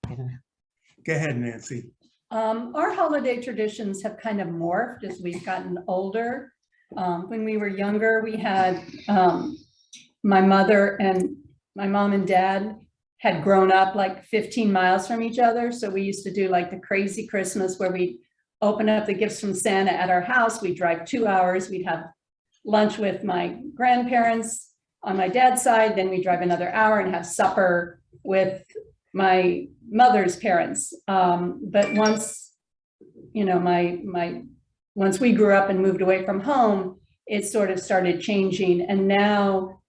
S15: Go ahead, Nancy.
S18: Our holiday traditions have kind of morphed as we've gotten older. When we were younger, we had my mother and my mom and dad had grown up like 15 miles from each other. So we used to do like the crazy Christmas where we'd open up the gifts from Santa at our house. We'd drive 2 hours. We'd have lunch with my grandparents on my dad's side. Then we'd drive another hour and have supper with my mother's parents. But once, once we grew up and moved away from home, it sort of started changing. And now,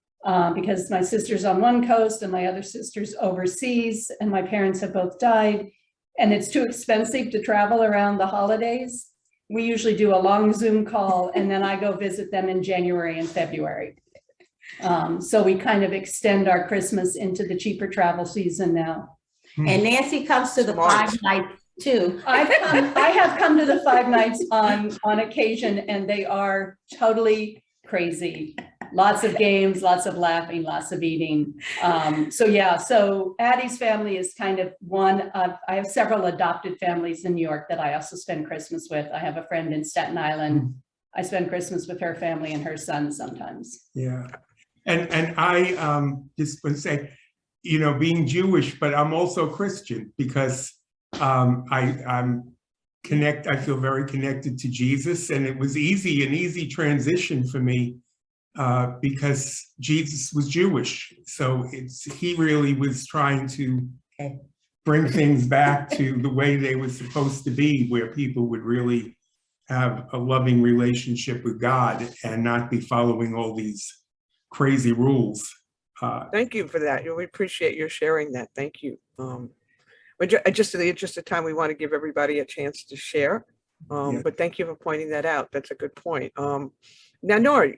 S18: because my sister's on one coast and my other sister's overseas, and my parents have both died, and it's too expensive to travel around the holidays, we usually do a long Zoom call, and then I go visit them in January and February. So we kind of extend our Christmas into the cheaper travel season now.
S16: And Nancy comes to the
S1: Smart.
S16: 5 nights too.
S18: I have come to the 5 nights on occasion, and they are totally crazy. Lots of games, lots of laughing, lots of eating. So yeah, so Addie's family is kind of one of, I have several adopted families in New York that I also spend Christmas with. I have a friend in Staten Island. I spend Christmas with her family and her son sometimes.
S15: Yeah. And I just want to say, you know, being Jewish, but I'm also Christian because I feel very connected to Jesus, and it was an easy transition for me because Jesus was Jewish. So he really was trying to bring things back to the way they were supposed to be, where people would really have a loving relationship with God and not be following all these crazy rules.
S1: Thank you for that. We appreciate your sharing that. Thank you. But just in the interest of time, we want to give everybody a chance to share. But thank you for pointing that out. That's a good point. Now, Nora,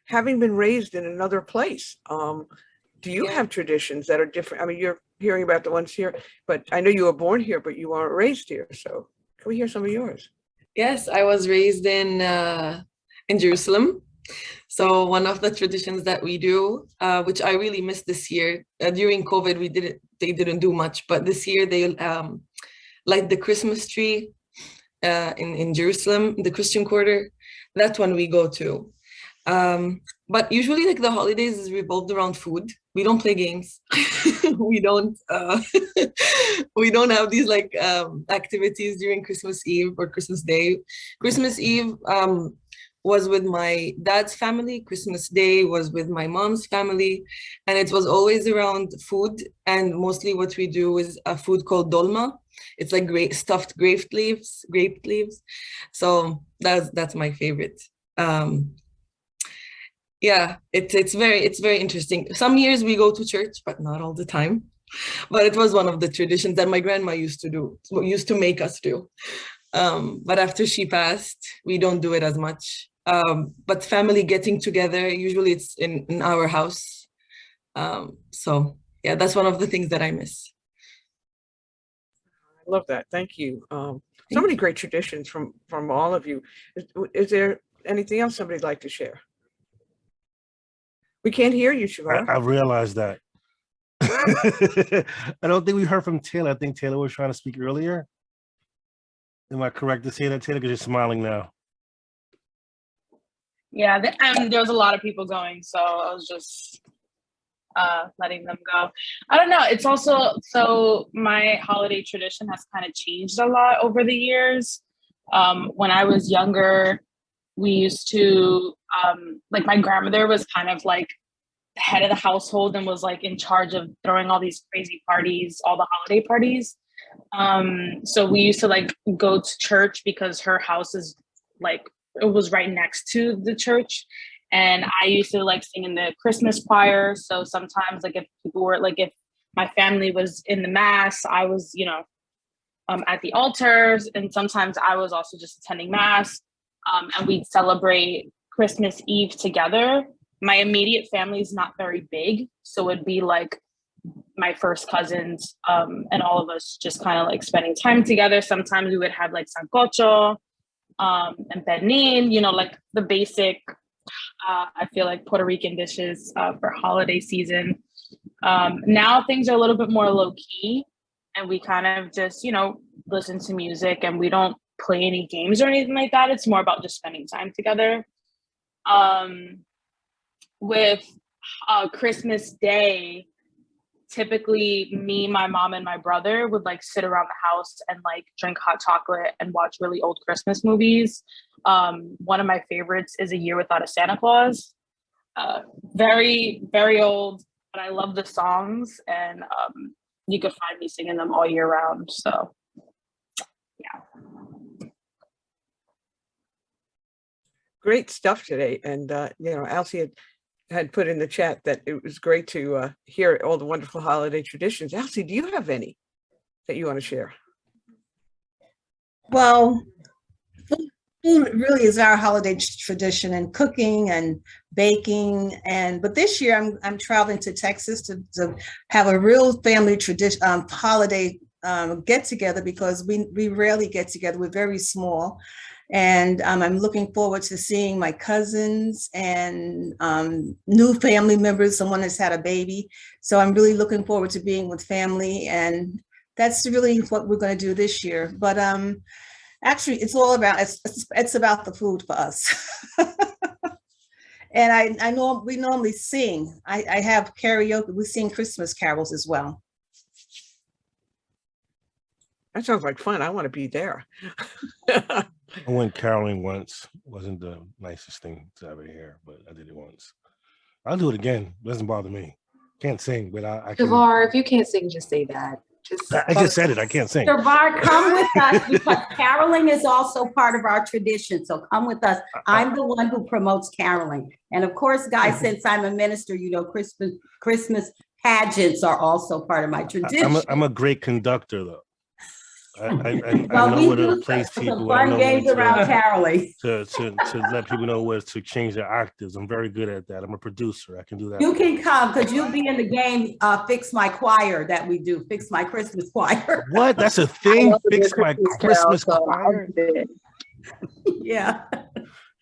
S1: having been raised in another place, do you have traditions that are different? I mean, you're hearing about the ones here, but I know you were born here, but you weren't raised here. So can we hear some of yours?
S9: Yes, I was raised in Jerusalem. So one of the traditions that we do, which I really missed this year, during COVID, they didn't do much, but this year they light the Christmas tree in Jerusalem, the Christian quarter. That one we go to. But usually like the holidays is revolved around food. We don't play games. we don't have these like activities during Christmas Eve or Christmas Day. Christmas Eve was with my dad's family. Christmas Day was with my mom's family, and it was always around food. And mostly what we do is a food called dolma. It's like stuffed grape leaves. So that's my favorite. Yeah, it's very interesting. Some years we go to church, but not all the time. But it was one of the traditions that my grandma used to make us do. But after she passed, we don't do it as much. But family getting together, usually it's in our house. So yeah, that's one of the things that I miss.
S1: I love that. Thank you. So many great traditions from all of you. Is there anything else somebody'd like to share? We can't hear you, Chevar.
S2: I realized that. I don't think we heard from Taylor. I think Taylor was trying to speak earlier. Am I correct to say that, Taylor? Because you're smiling now.
S8: Yeah, there was a lot of people going, so I was just letting them go. I don't know. It's also, so my holiday tradition has kind of changed a lot over the years. When I was younger, we used to, like my grandmother was kind of like the head of the household and was like in charge of throwing all these crazy parties, all the holiday parties. So we used to like go to church because her house is like, it was right next to the church. And I used to like sing in the Christmas choir. So sometimes like if people were like, if my family was in the mass, I was, at the altars. And sometimes I was also just attending mass. And we'd celebrate Christmas Eve together. My immediate family is not very big. So it'd be like my first cousins and all of us just kind of like spending time together. Sometimes we would have like sancocho and pernil, like the basic, I feel like Puerto Rican dishes for holiday season. Now things are a little bit more low key and we kind of just, listen to music and we don't play any games or anything like that. It's more about just spending time together. With Christmas Day, typically me, my mom, and my brother would like sit around the house and like drink hot chocolate and watch really old Christmas movies. One of my favorites is A Year Without a Santa Claus. Very, very old, but I love the songs and you could find me singing them all year round. So yeah.
S1: Great stuff today. And, Elsie had put in the chat that it was great to hear all the wonderful holiday traditions. Elsie, do you have any that you want to share?
S4: Well, Food really is our holiday tradition, and cooking and baking. But this year I'm traveling to Texas to have a real family tradition holiday get together, because we rarely get together. We're very small. And I'm looking forward to seeing my cousins and new family members. Someone has had a baby. So I'm really looking forward to being with family. And that's really what we're going to do this year. But actually, it's all about, it's about the food for us. And I know we normally sing. I have karaoke. We sing Christmas carols as well.
S1: That sounds like fun. I want to be there.
S2: I went caroling once. Wasn't the nicest thing to ever hear, but I did it once. I'll do it again. Doesn't bother me. Can't sing, but I can.
S11: Chevar, if you can't sing, just say that.
S2: I just said it. I can't sing.
S16: Chevar, come with us, because caroling is also part of our tradition. So come with us. I'm the one who promotes caroling. And of course, guys, since I'm a minister, you know, Christmas pageants are also part of my tradition.
S2: I'm a great conductor, though. I
S16: Well,
S2: know
S16: we
S2: where to
S16: do
S2: place
S16: some
S2: people.
S16: fun
S2: I know
S16: games
S2: when
S16: around caroling.
S2: to let people know where to change their octaves. I'm very good at that. I'm a producer. I can do that.
S16: You can come, because you'll be in the game, Fix My Choir that we do, Fix My Christmas Choir.
S2: What? That's a thing? Fix My Christmas Choir?
S16: Yeah.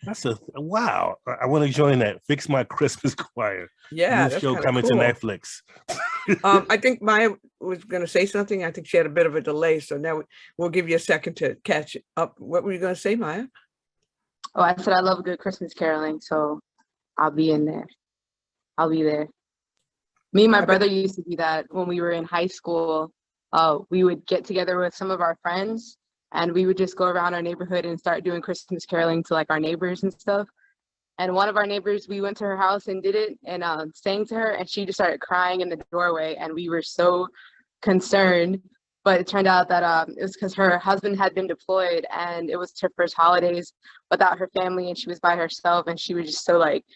S2: That's a wow. I want to join that. Fix My Christmas Choir.
S1: Yeah,
S2: New
S1: that's
S2: show
S1: kinda
S2: coming
S1: cool.
S2: to Netflix.
S1: I think Maya was going to say something. I think she had a bit of a delay, so now we'll give you a second to catch up. What were you going to say, Maya?
S14: Oh, I said I love good Christmas caroling, so I'll be in there. I'll be there. Me and my brother used to do that when we were in high school. We would get together with some of our friends, and we would just go around our neighborhood and start doing Christmas caroling to like our neighbors and stuff. And one of our neighbors, we went to her house and did it and sang to her, and she just started crying in the doorway, and we were so concerned. But it turned out that it was because her husband had been deployed, and it was her first holidays without her family, and she was by herself, and she was just so like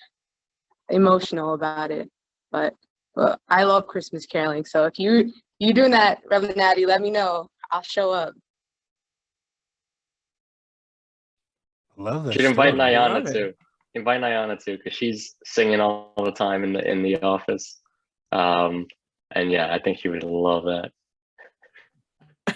S14: emotional about it. But well, I love Christmas caroling, so if you doing that, Reverend Natty, let me know. I'll show up.
S2: Love that.
S6: Should invite
S2: story.
S6: Niana too. Invite Niana too, because she's singing all the time in the office. And yeah, I think she would love that.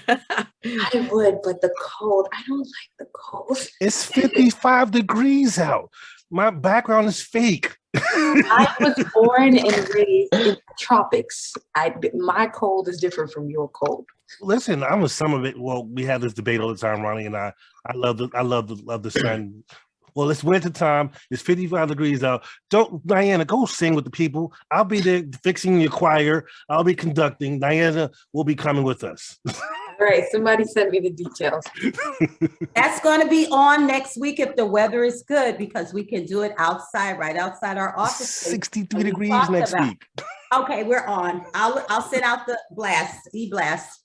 S11: I would, but the cold, I don't like the cold.
S2: It's 55 degrees out. My background is fake.
S11: I was born and raised in the tropics. My cold is different from your cold.
S2: Listen, I'm a summer. Well, we have this debate all the time, Ronnie and I. I love the sun. Well, it's winter time. It's 55 degrees out. Diana, go sing with the people. I'll be there fixing your choir. I'll be conducting. Diana will be coming with us.
S11: All right, somebody send me the details.
S16: That's going to be on next week if the weather is good, because we can do it outside, right outside our office.
S2: 63 degrees next week.
S16: Okay, we're on. I'll send out the blast, e-blast.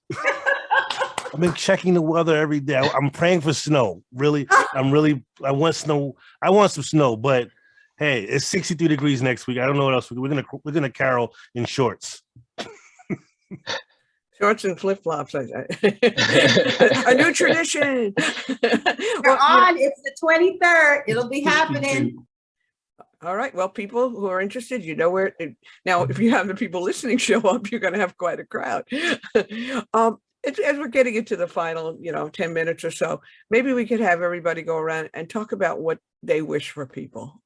S2: I've been checking the weather every day. I'm praying for snow. Really, I want snow. I want some snow, but hey, it's 63 degrees next week. I don't know what else we're gonna carol in shorts.
S1: Shorts and flip-flops. A new tradition.
S16: We're on. It's the 23rd. It'll be happening.
S1: All right. Well, people who are interested, you know where. Now, if you have the people listening show up, you're going to have quite a crowd. As we're getting into the final, 10 minutes or so, maybe we could have everybody go around and talk about what they wish for people.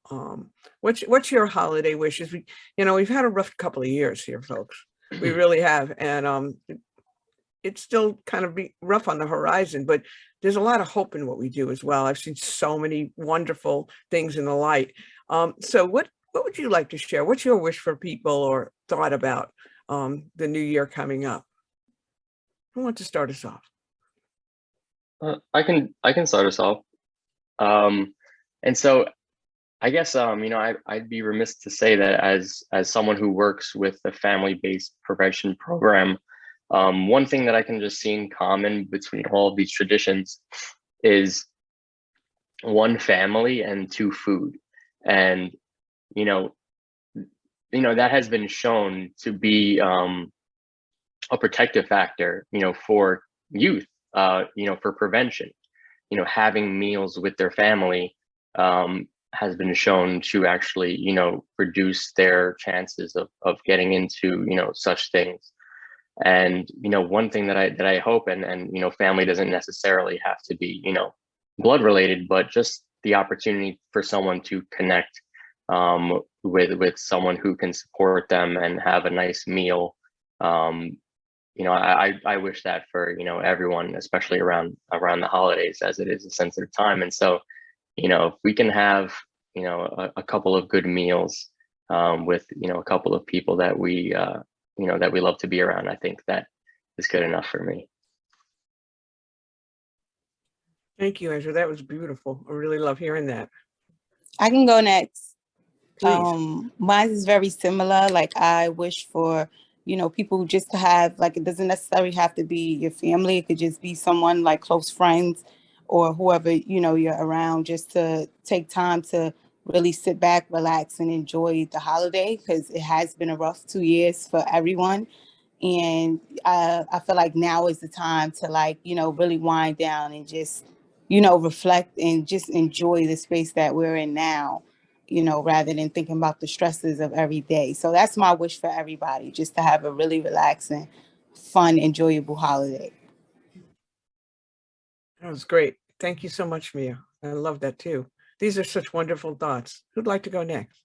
S1: What's your holiday wishes? We've had a rough couple of years here, folks. We really have. And it's still kind of rough on the horizon, but there's a lot of hope in what we do as well. I've seen so many wonderful things in the light. So what would you like to share? What's your wish for people or thought about the new year coming up? Who wants to start us off?
S6: I can start us off. And so I guess I'd be remiss to say that as someone who works with the family-based prevention program, one thing that I can just see in common between all of these traditions is one, family, and two, food. And that has been shown to be a protective factor, for youth, for prevention. having meals with their family has been shown to actually, reduce their chances of getting into, such things. And, one thing that I hope, and, family doesn't necessarily have to be, blood related, but just the opportunity for someone to connect with someone who can support them and have a nice meal. I wish that for, everyone, especially around the holidays, as it is a sensitive time. And so, if we can have, a couple of good meals with, a couple of people that we, that we love to be around, I think that is good enough for me.
S1: Thank you, Andrew. That was beautiful. I really love hearing that.
S5: I can go next.
S1: Please.
S5: Mine is very similar. Like, I wish for, people just to have, like, it doesn't necessarily have to be your family. It could just be someone like close friends or whoever, you're around, just to take time to really sit back, relax, and enjoy the holiday, because it has been a rough 2 years for everyone. And I feel like now is the time to, like, really wind down and just, reflect and just enjoy the space that we're in now, rather than thinking about the stresses of every day. So that's my wish for everybody, just to have a really relaxing, fun, enjoyable holiday.
S1: That was great. Thank you so much, Mia. I love that too. These are such wonderful thoughts. Who'd like to go next?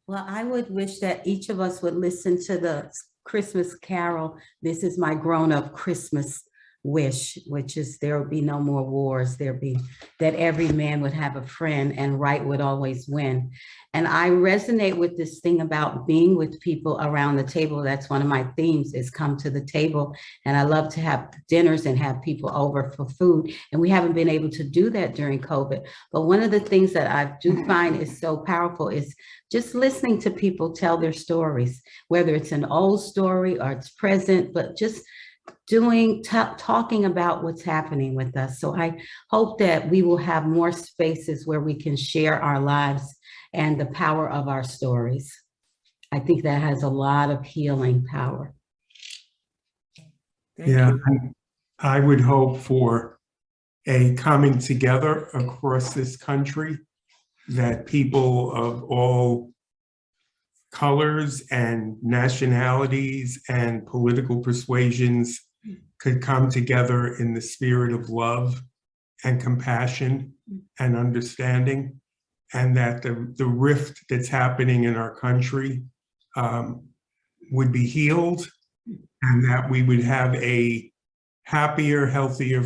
S16: Well, I would wish that each of us would listen to the Christmas carol, "This Is My Grown-Up Christmas Wish," which is there will be no more wars, that every man would have a friend and right would always win. And I resonate with this thing about being with people around the table. That's one of my themes, is come to the table. And I love to have dinners and have people over for food. And we haven't been able to do that during COVID. But one of the things that I do find is so powerful is just listening to people tell their stories, whether it's an old story or it's present, but just talking about what's happening with us. So I hope that we will have more spaces where we can share our lives and the power of our stories. I think that has a lot of healing power.
S15: Yeah, I would hope for a coming together across this country, that people of all colors and nationalities and political persuasions could come together in the spirit of love and compassion and understanding, and that the rift that's happening in our country would be healed, and that we would have a happier, healthier,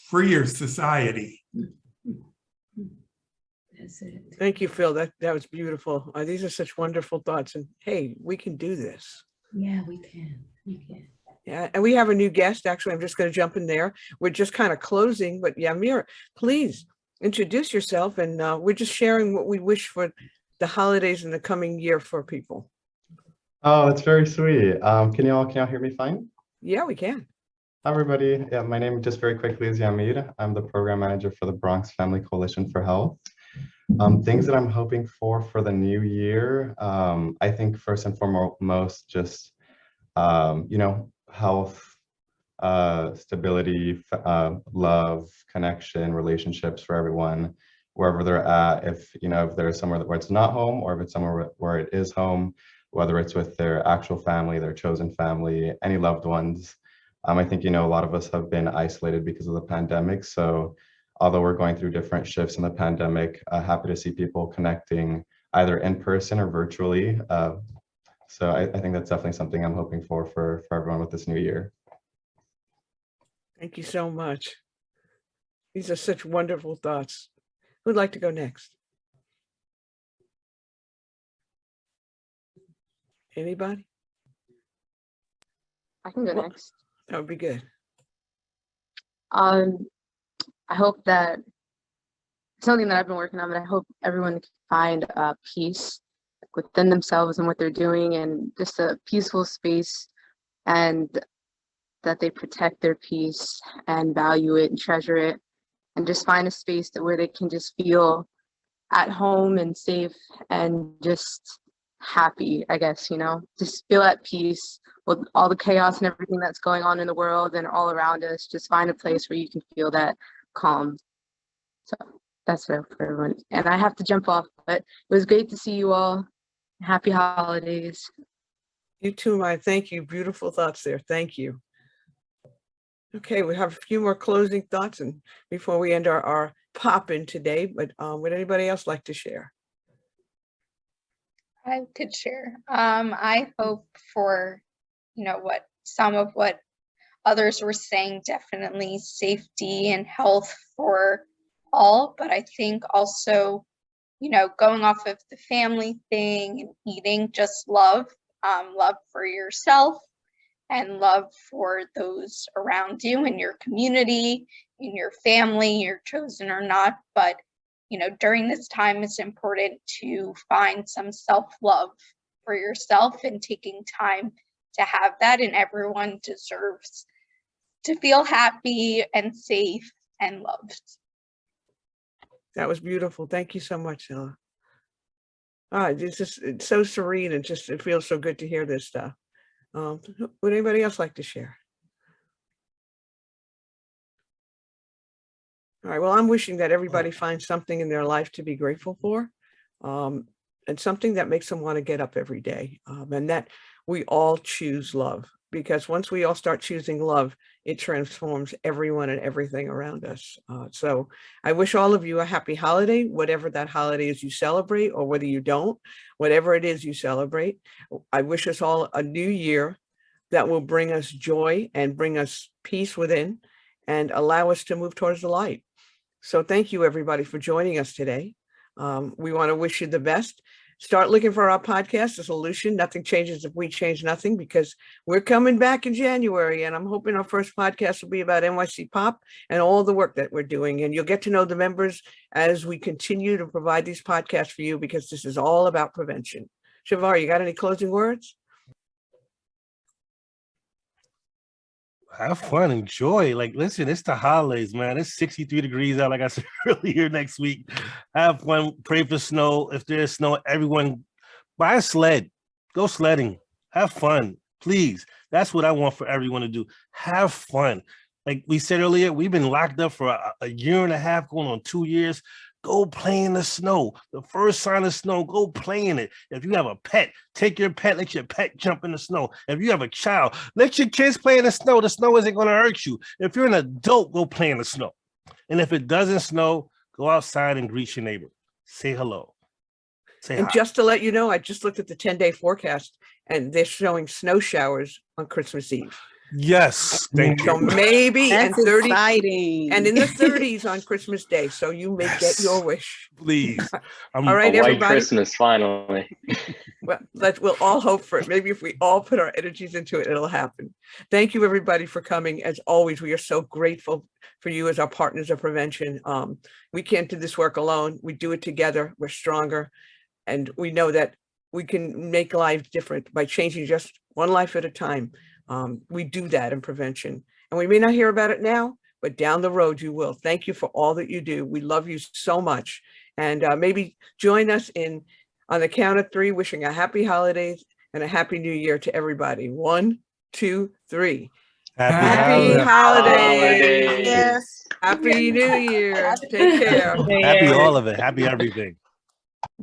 S15: freer society.
S16: That's it.
S1: Thank you, Phil. That was beautiful. These are such wonderful thoughts. And hey, we can do this.
S16: Yeah, we can. We can.
S1: Yeah, and we have a new guest. Actually, I'm just going to jump in there. We're just kind of closing, but yeah, Mira, please introduce yourself. And we're just sharing what we wish for the holidays in the coming year for people.
S19: Oh, that's very sweet. Can y'all hear me fine?
S1: Yeah, we can.
S19: Hi, everybody. Yeah, my name just very quickly is Yamir. I'm the program manager for the Bronx Family Coalition for Health. Things that I'm hoping for the new year, I think first and foremost, just, health, stability, love, connection, relationships for everyone, wherever they're at. If there's somewhere where it's not home, or if it's somewhere where it is home, whether it's with their actual family, their chosen family, any loved ones. I think, a lot of us have been isolated because of the pandemic. So although we're going through different shifts in the pandemic, happy to see people connecting either in person or virtually. So I think that's definitely something I'm hoping for everyone with this new year.
S1: Thank you so much. These are such wonderful thoughts. Who'd like to go next? Anybody?
S14: I can go next.
S1: That would be good.
S14: I hope that something that I've been working on, but I hope everyone can find peace within themselves and what they're doing, and just a peaceful space, and that they protect their peace and value it and treasure it, and just find a space where they can just feel at home and safe, and just happy, I guess, just feel at peace with all the chaos and everything that's going on in the world and all around us. Just find a place where you can feel that calm. So that's it for everyone. And I have to jump off, but it was great to see you all. Happy holidays.
S1: You too, Maya. Thank you. Beautiful thoughts there. Thank you. Okay, we have a few more closing thoughts and before we end our pop-in today, but would anybody else like to share?
S17: I could share. I hope for, what some of what others were saying, definitely safety and health for all, but I think also, going off of the family thing and eating, just love for yourself and love for those around you in your community, in your family, you're chosen or not, but during this time, it's important to find some self-love for yourself and taking time to have that. And everyone deserves to feel happy and safe and loved.
S1: That was beautiful. Thank you so much, Ella. It's so serene and it feels so good to hear this stuff. Would anybody else like to share? All right, well, I'm wishing that everybody finds something in their life to be grateful for, and something that makes them want to get up every day, and that we all choose love, because once we all start choosing love, it transforms everyone and everything around us. So I wish all of you a happy holiday, whatever that holiday is you celebrate, or whether you don't, whatever it is you celebrate. I wish us all a new year that will bring us joy and bring us peace within and allow us to move towards the light. So thank you, everybody, for joining us today. We want to wish you the best. Start looking for our podcast, The Solution. Nothing changes if we change nothing, because we're coming back in January, and I'm hoping our first podcast will be about NYC Pop and all the work that we're doing. And you'll get to know the members as we continue to provide these podcasts for you, because this is all about prevention. Chevar, you got any closing words?
S2: Have fun, enjoy. Listen, it's the holidays, man. It's 63 degrees out, like I said earlier, next week. Have fun, pray for snow. If there's snow, everyone buy a sled, go sledding, have fun, please. That's what I want for everyone to do. Have fun. Like we said earlier, we've been locked up for a year and a half, going on 2 years. Go play in the snow. The first sign of snow, go play in it. If you have a pet, take your pet, let your pet jump in the snow. If you have a child, let your kids play in the snow. The snow isn't going to hurt you. If you're an adult, go play in the snow. And if it doesn't snow, go outside and greet your neighbor. Say hello. Say hi.
S1: Just to let you know, I just looked at the 10-day forecast and they're showing snow showers on Christmas Eve.
S2: Yes, thank you.
S1: So maybe
S5: That's
S1: and 30
S5: exciting.
S1: and in the 30s on Christmas Day. So you may get your wish.
S2: Please.
S1: All right,
S6: a white
S1: everybody.
S6: Christmas, finally.
S1: Well, we'll all hope for it. Maybe if we all put our energies into it, it'll happen. Thank you, everybody, for coming. As always, we are so grateful for you as our partners of prevention. We can't do this work alone. We do it together. We're stronger. And we know that we can make lives different by changing just one life at a time. We do that in prevention, and we may not hear about it now, but down the road you will. Thank you for all that you do. We love you so much. And maybe join us on the count of 3, wishing a happy holidays and a happy new year to everybody. 1, 2, 3. Happy holidays.
S6: Yes.
S1: Happy New Year. Take care.
S2: Happy all of it. Happy everything.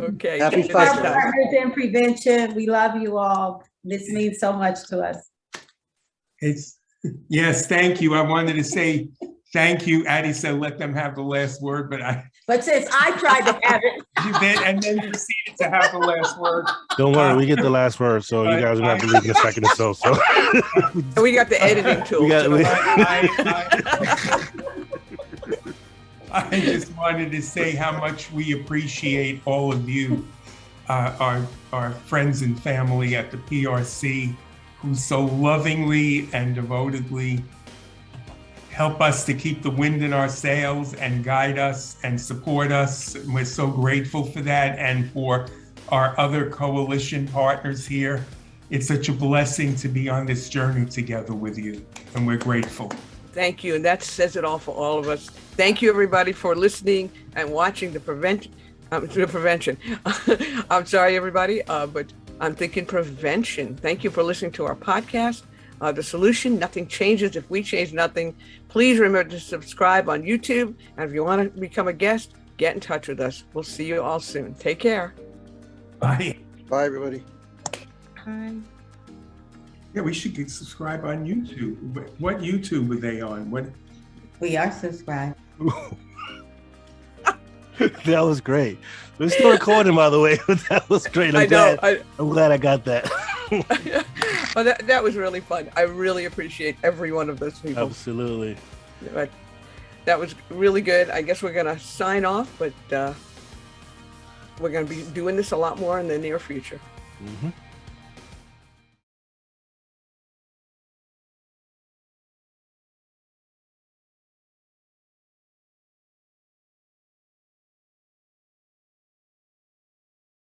S1: Okay.
S3: Happy
S1: see you next
S3: Father's
S1: time.
S16: Partners in prevention, we love you all. This means so much to us.
S15: Yes, thank you. I wanted to say thank you. Addie said let them have the last word,
S16: But since I tried to have it.
S15: you did, and then proceeded to have the last word.
S2: Don't worry, we get the last word, so you guys are going to have to leave in a second or so.
S1: And we got the editing tool.
S15: I just wanted to say how much we appreciate all of you, our friends and family at the PRC, who so lovingly and devotedly help us to keep the wind in our sails and guide us and support us. We're so grateful for that, and for our other coalition partners here. It's such a blessing to be on this journey together with you, and we're grateful.
S1: Thank you. And that says it all for all of us. Thank you, everybody, for listening and watching the prevention. I'm sorry, everybody, but I'm thinking prevention. Thank you for listening to our podcast. The solution, nothing changes if we change nothing. Please remember to subscribe on YouTube. And if you want to become a guest, get in touch with us. We'll see you all soon. Take care.
S15: Bye.
S3: Bye, everybody.
S1: Bye.
S15: Yeah, we should get subscribe on YouTube. What YouTube were they on? What?
S16: We are subscribed.
S2: That was great. We're still recording, by the way. But that was great. I'm glad I got that.
S1: Well, that was really fun. I really appreciate every one of those people.
S2: Absolutely.
S1: But that was really good. I guess we're going to sign off, but we're going to be doing this a lot more in the near future.
S2: Mm-hmm.